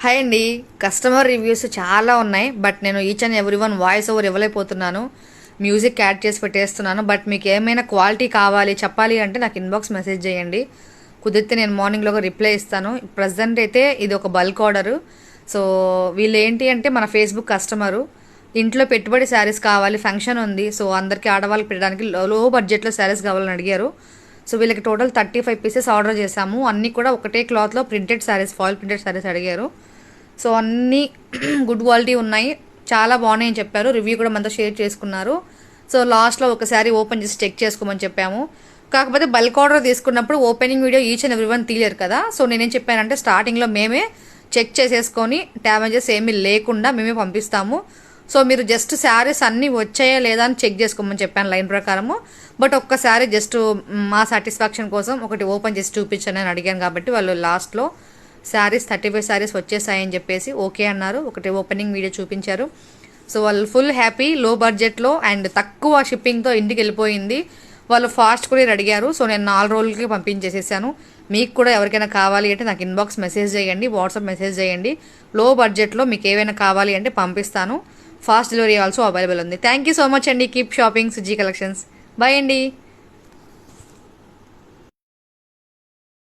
Hi అండి. Customer reviews చాలా ఉన్నాయి. బట్ నేను each and every one voice over ఇవ్వలేకపోతున్నాను. మ్యూజిక్ యాడ్ చేసి పెట్టేస్తున్నాను. బట్ మీకు ఏమైనా క్వాలిటీ కావాలి చెప్పాలి అంటే నాకు ఇన్బాక్స్ మెసేజ్ చేయండి. కుదిరితే నేను మార్నింగ్లోగా రిప్లై ఇస్తాను. ప్రజెంట్ అయితే ఇది ఒక బల్క్ ఆర్డరు. సో వీళ్ళు ఏంటి అంటే మన ఫేస్బుక్ కస్టమరు. ఇంట్లో పెట్టుబడి శారీస్ కావాలి, ఫంక్షన్ ఉంది, సో అందరికీ ఆడవాళ్ళకి పెట్టడానికి లో బడ్జెట్లో శారీస్ కావాలని అడిగారు. సో వీళ్ళకి టోటల్ 35 పీసెస్ ఆర్డర్ చేశాము. అన్నీ కూడా ఒకటే క్లాత్లో printed saris, foil printed saris అడిగారు. సో అన్నీ గుడ్ క్వాలిటీ ఉన్నాయి, చాలా బాగున్నాయని చెప్పారు. రివ్యూ కూడా మనతో షేర్ చేసుకున్నారు. సో లాస్ట్లో ఒక శారీ ఓపెన్ చేసి చెక్ చేసుకోమని చెప్పాము. కాకపోతే బల్క్ ఆర్డర్ తీసుకున్నప్పుడు opening video each and every one తీయలేరు కదా. సో నేనేం చెప్పానంటే స్టార్టింగ్లో మేమే చెక్ చేసేసుకొని డ్యామేజెస్ ఏమీ లేకుండా మేమే పంపిస్తాము. సో మీరు జస్ట్ శారీస్ అన్నీ వచ్చాయా లేదా అని చెక్ చేసుకోమని చెప్పాను లైన్ ప్రకారము. బట్ ఒక్కసారి జస్ట్ మా సాటిస్ఫాక్షన్ కోసం ఒకటి ఓపెన్ చేసి చూపించండి అని అడిగాను. కాబట్టి వాళ్ళు లాస్ట్లో శారీస్ 35 శారీస్ వచ్చేసాయని చెప్పేసి ఓకే అన్నారు. ఒకటి ఓపెనింగ్ వీడియో చూపించారు. సో వాళ్ళు ఫుల్ హ్యాపీ, లో బడ్జెట్లో అండ్ తక్కువ షిప్పింగ్తో ఇంటికి వెళ్ళిపోయింది. వాళ్ళు ఫాస్ట్ కొరియర్ అడిగారు. సో నేను 4 రోజులకి పంపించేసేసాను. మీకు కూడా ఎవరికైనా కావాలి అంటే నాకు ఇన్బాక్స్ మెసేజ్ చేయండి, వాట్సాప్ మెసేజ్ చేయండి. లో బడ్జెట్లో మీకు ఏవైనా కావాలి అంటే పంపిస్తాను. ఫాస్ట్ డెలివరీ ఆల్సో అవైలబుల్ ఉంది. థ్యాంక్ యూ సో మచ్ అండి. Keep shopping Suji collections. Bye అండి.